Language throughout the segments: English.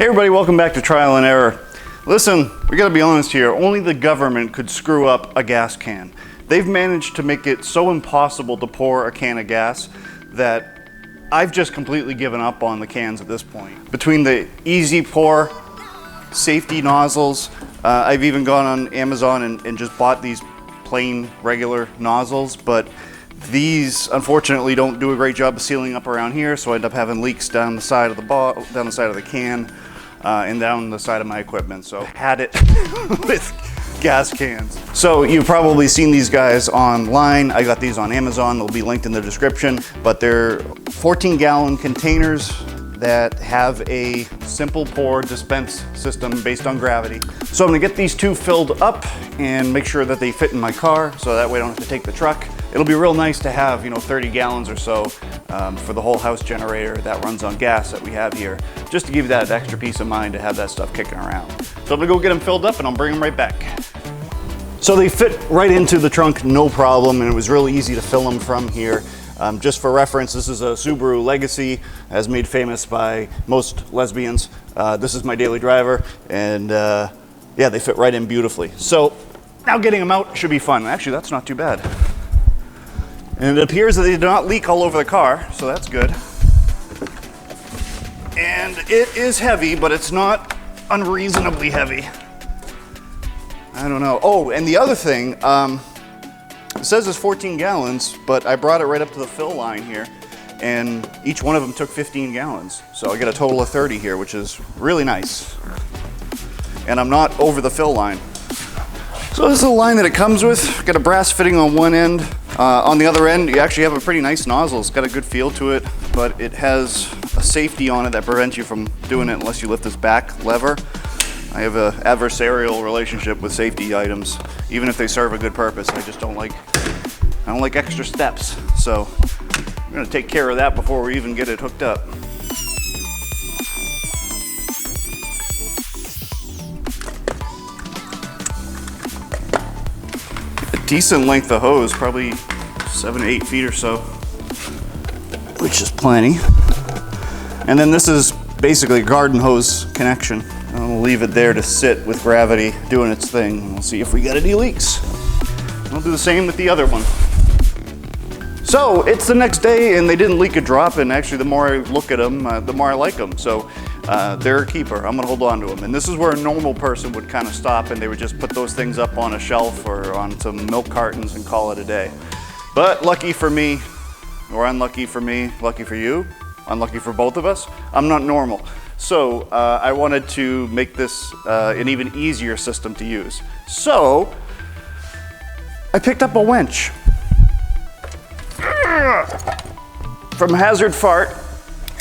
Hey everybody, welcome back to Trial and Error. Listen, we gotta be honest here, only the government could screw up a gas can. They've managed to make it so impossible to pour a can of gas that I've just completely given up on the cans at this point. Between the easy pour, safety nozzles, I've even gone on Amazon and just bought these plain regular nozzles, but these unfortunately don't do a great job of sealing up around here, so I end up having leaks down the side of the can, and down the side of my equipment. So had it with gas cans. So you've probably seen these guys online. I got these on Amazon. They'll be linked in the description, but they're 14-gallon containers that have a simple pour dispense system based on gravity. So I'm gonna get these two filled up and make sure that they fit in my car, so that way I don't have to take the truck. It'll be real nice to have, 30 gallons or so for the whole house generator that runs on gas that we have here, just to give you that extra peace of mind to have that stuff kicking around. So I'm gonna go get them filled up and I'll bring them right back. So they fit right into the trunk, no problem, and it was really easy to fill them from here. Just for reference, this is a Subaru Legacy, as made famous by most lesbians. This is my daily driver, and yeah, they fit right in beautifully. So now getting them out should be fun. Actually, that's not too bad. And it appears that they do not leak all over the car, so that's good. And it is heavy, but it's not unreasonably heavy. I don't know. Oh, and the other thing, it says it's 14 gallons, but I brought it right up to the fill line here, and each one of them took 15 gallons. So I get a total of 30 here, which is really nice. And I'm not over the fill line. So this is the line that it comes with. Got a brass fitting on one end. On the other end, you actually have a pretty nice nozzle. It's got a good feel to it, but it has a safety on it that prevents you from doing it unless you lift this back lever. I have an adversarial relationship with safety items, even if they serve a good purpose. I don't like extra steps. So I'm gonna take care of that before we even get it hooked up. A decent length of hose, probably 7 to 8 feet or so, which is plenty. And then this is basically a garden hose connection. I'll leave it there to sit with gravity doing its thing. And we'll see if we got any leaks. We'll do the same with the other one. So it's the next day and they didn't leak a drop, and actually the more I look at them, the more I like them. So they're a keeper. I'm gonna hold on to them. And this is where a normal person would kind of stop and they would just put those things up on a shelf or on some milk cartons and call it a day. But lucky for me, or unlucky for me, lucky for you, unlucky for both of us, I'm not normal. So I wanted to make this an even easier system to use. So I picked up a winch from Hazard Fart.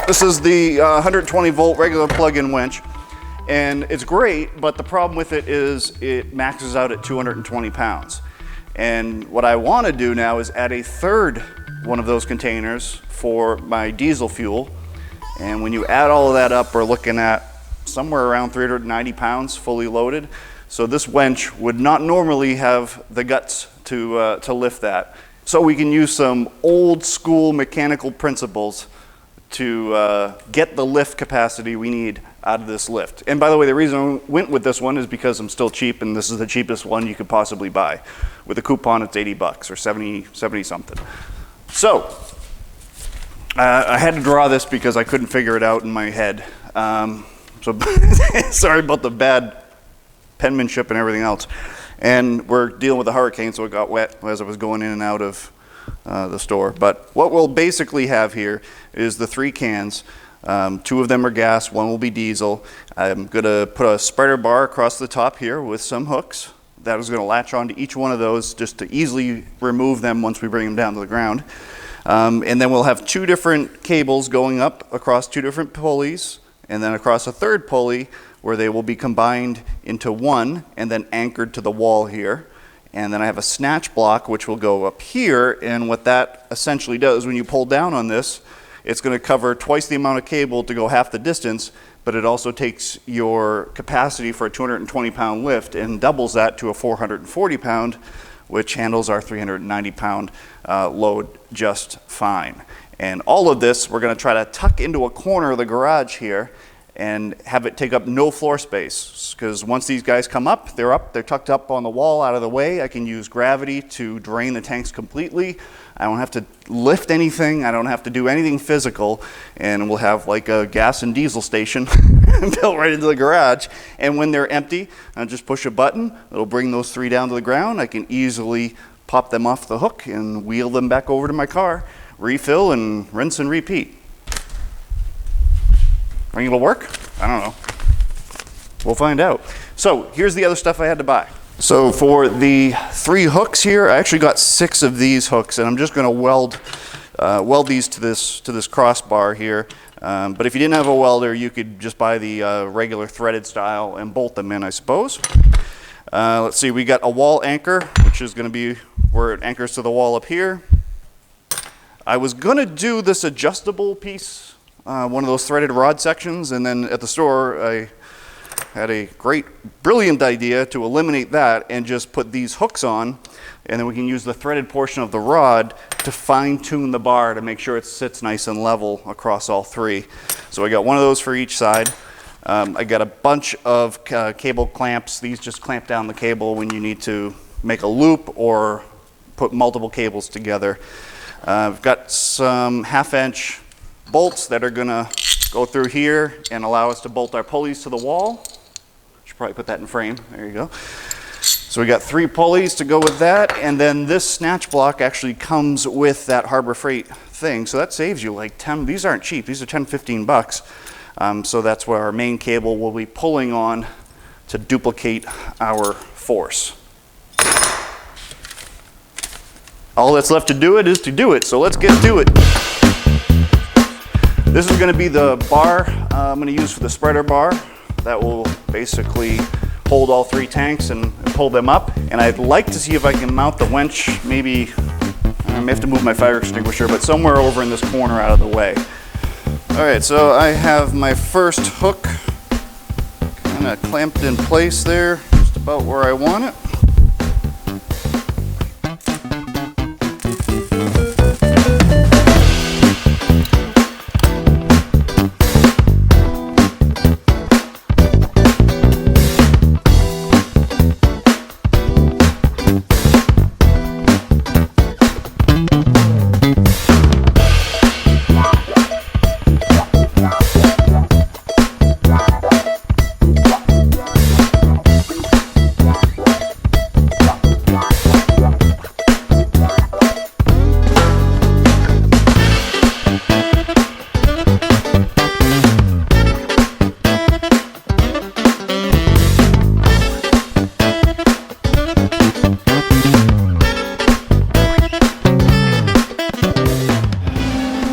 This is the 120 volt regular plug-in winch, and it's great, but the problem with it is it maxes out at 220 pounds. And what I want to do now is add a third one of those containers for my diesel fuel. And when you add all of that up, we're looking at somewhere around 390 pounds fully loaded. So this winch would not normally have the guts to lift that. So we can use some old school mechanical principles to get the lift capacity we need out of this lift. And by the way, the reason I went with this one is because I'm still cheap, and this is the cheapest one you could possibly buy. With a coupon, it's 80 bucks or 70 something. So I had to draw this because I couldn't figure it out in my head. So sorry about the bad penmanship and everything else. And we're dealing with a hurricane, so it got wet as I was going in and out of the store. But what we'll basically have here is the 3 cans. 2 of them are gas, 1 will be diesel. I'm gonna put a spreader bar across the top here with some hooks. That is gonna latch onto each one of those just to easily remove them once we bring them down to the ground. And then we'll have 2 different cables going up across 2 different pulleys, and then across a third pulley where they will be combined into one and then anchored to the wall here. And then I have a snatch block which will go up here, and what that essentially does, when you pull down on this, it's going to cover twice the amount of cable to go half the distance, but it also takes your capacity for a 220 pound lift and doubles that to a 440 pound, which handles our 390 pound load just fine. And all of this, we're going to try to tuck into a corner of the garage here and have it take up no floor space. Because once these guys come up, they're tucked up on the wall out of the way. I can use gravity to drain the tanks completely. I don't have to lift anything. I don't have to do anything physical. And we'll have like a gas and diesel station built right into the garage. And when they're empty, I just push a button. It'll bring those 3 down to the ground. I can easily pop them off the hook and wheel them back over to my car, refill, and rinse and repeat. Think it'll work? I don't know. We'll find out. So here's the other stuff I had to buy. So for the 3 hooks here, I actually got 6 of these hooks, and I'm just going to weld these to this crossbar here. But if you didn't have a welder, you could just buy the regular threaded style and bolt them in, I suppose. Let's see, we got a wall anchor, which is going to be where it anchors to the wall up here. I was going to do this adjustable piece, one of those threaded rod sections, and then at the store I had a brilliant idea to eliminate that and just put these hooks on, and then we can use the threaded portion of the rod to fine-tune the bar to make sure it sits nice and level across all 3. So I got one of those for each side. I got a bunch of cable clamps. These just clamp down the cable when you need to make a loop or put multiple cables together. I've got some 1/2-inch bolts that are gonna go through here and allow us to bolt our pulleys to the wall. Should probably put that in frame. There you go. So we got 3 pulleys to go with that, and then this snatch block actually comes with that Harbor Freight thing, so that saves you like 10. These aren't cheap. These are 10, 15 bucks. So that's where our main cable will be pulling on to duplicate our force. All that's left to do it is to do it, so let's get to it. This is going to be the bar I'm going to use for the spreader bar. That will basically hold all 3 tanks and pull them up. And I'd like to see if I can mount the winch, maybe, I may have to move my fire extinguisher, but somewhere over in this corner out of the way. All right, so I have my first hook kind of clamped in place there, just about where I want it.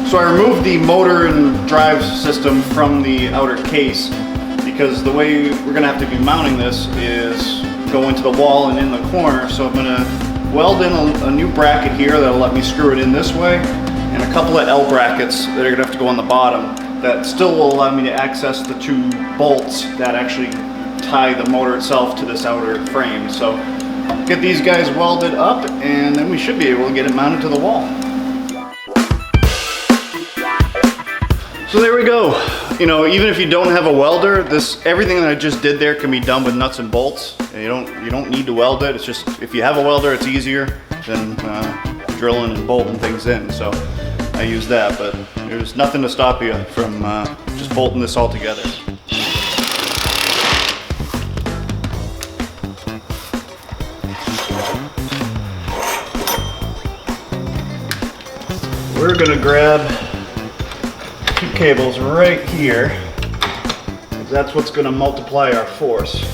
So I removed the motor and drive system from the outer case because the way we're going to have to be mounting this is go into the wall and in the corner. So I'm going to weld in a new bracket here that'll let me screw it in this way, and a couple of L brackets that are going to have to go on the bottom that still will allow me to access the 2 bolts that actually tie the motor itself to this outer frame. So get these guys welded up, and then we should be able to get it mounted to the wall. So there we go. You know, even if you don't have a welder, everything that I just did there can be done with nuts and bolts. And you don't need to weld it. It's just, if you have a welder, it's easier than drilling and bolting things in. So I use that, but there's nothing to stop you from just bolting this all together. We're gonna grab 2 cables right here, because that's what's going to multiply our force.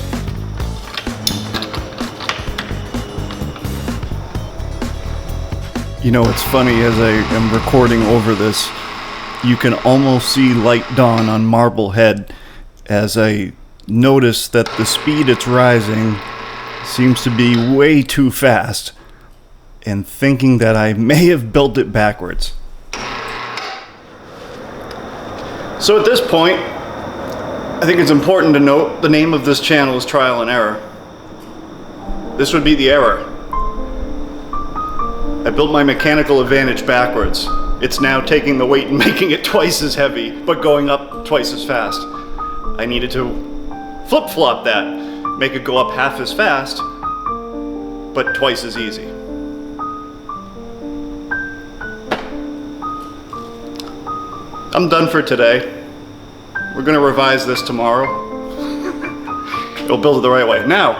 You know, it's funny, as I am recording over this, you can almost see light dawn on Marblehead as I notice that the speed it's rising seems to be way too fast, and thinking that I may have built it backwards. So at this point, I think it's important to note the name of this channel is Trial and Error. This would be the error. I built my mechanical advantage backwards. It's now taking the weight and making it twice as heavy, but going up twice as fast. I needed to flip-flop that, make it go up half as fast, but twice as easy. I'm done for today. We're gonna revise this tomorrow. It'll build it the right way. Now,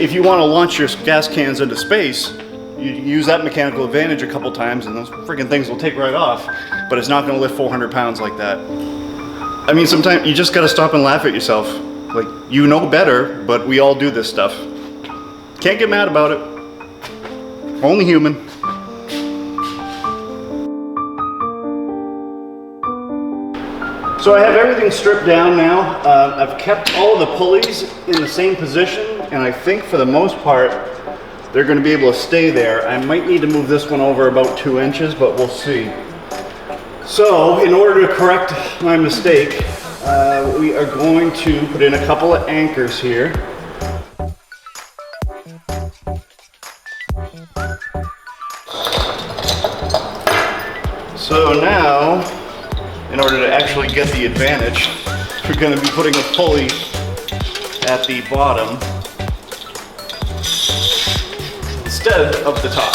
if you wanna launch your gas cans into space, you use that mechanical advantage a couple times and those freaking things will take right off, but it's not gonna lift 400 pounds like that. I mean, sometimes you just gotta stop and laugh at yourself. Like, you know better, but we all do this stuff. Can't get mad about it. Only human. So I have everything stripped down now. I've kept all the pulleys in the same position, and I think for the most part, they're going to be able to stay there. I might need to move this one over about 2 inches, but we'll see. So in order to correct my mistake, we are going to put in a couple of anchors here. So now, in order to actually get the advantage, we're going to be putting a pulley at the bottom instead of the top.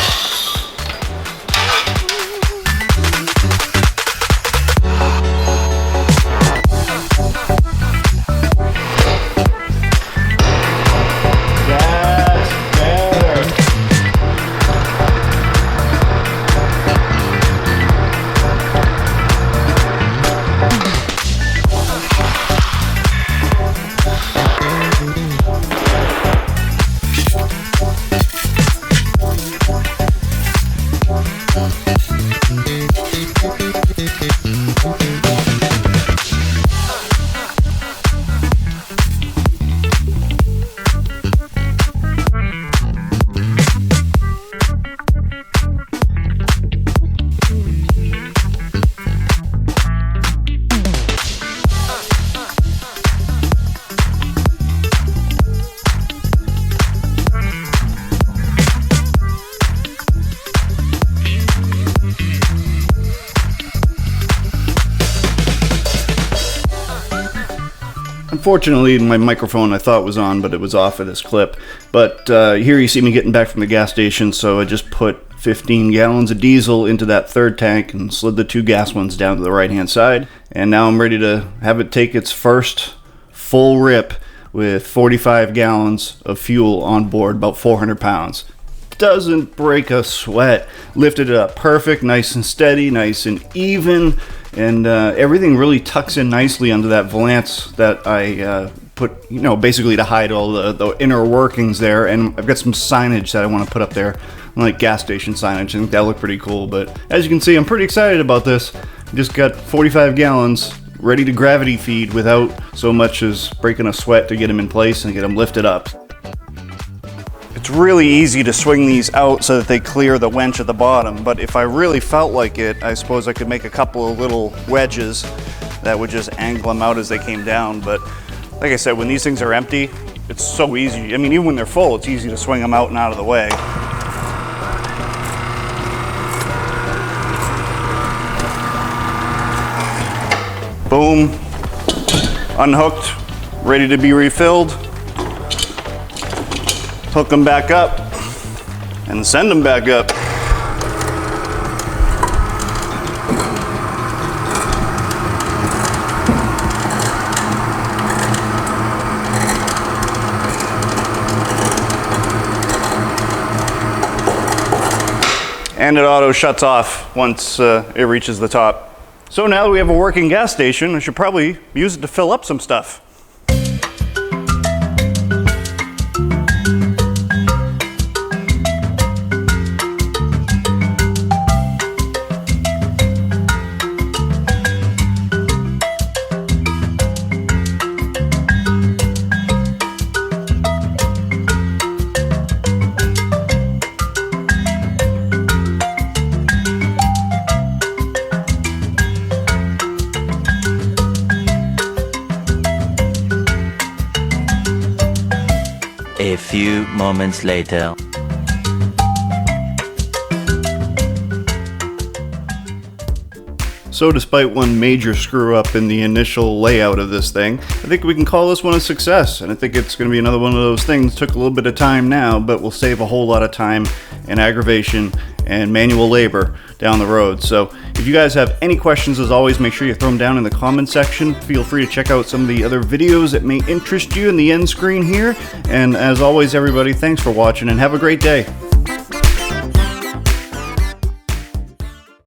Unfortunately, my microphone I thought was on, but it was off of this clip. But here you see me getting back from the gas station, so I just put 15 gallons of diesel into that third tank and slid the 2 gas ones down to the right-hand side. And now I'm ready to have it take its first full rip with 45 gallons of fuel on board, about 400 pounds. Doesn't break a sweat. Lifted it up perfect, nice and steady, nice and even. And everything really tucks in nicely under that valance that I put, basically to hide all the inner workings there. And I've got some signage that I want to put up there, like gas station signage. I think that'll look pretty cool. But as you can see, I'm pretty excited about this. Just got 45 gallons ready to gravity feed without so much as breaking a sweat to get them in place and get them lifted up. It's really easy to swing these out so that they clear the winch at the bottom, but if I really felt like it, I suppose I could make a couple of little wedges that would just angle them out as they came down. But like I said, when these things are empty, it's so easy. I mean, even when they're full, it's easy to swing them out and out of the way. Boom, unhooked, ready to be refilled. Hook them back up and send them back up. And it auto shuts off once it reaches the top. So now that we have a working gas station, I should probably use it to fill up some stuff. A few moments later. So despite one major screw up in the initial layout of this thing, I think we can call this one a success, and I think it's going to be another one of those things. Took a little bit of time now, but will save a whole lot of time and aggravation and manual labor down the road. So if you guys have any questions, as always, make sure you throw them down in the comment section. Feel free to check out some of the other videos that may interest you in the end screen here. And as always, everybody, thanks for watching and have a great day.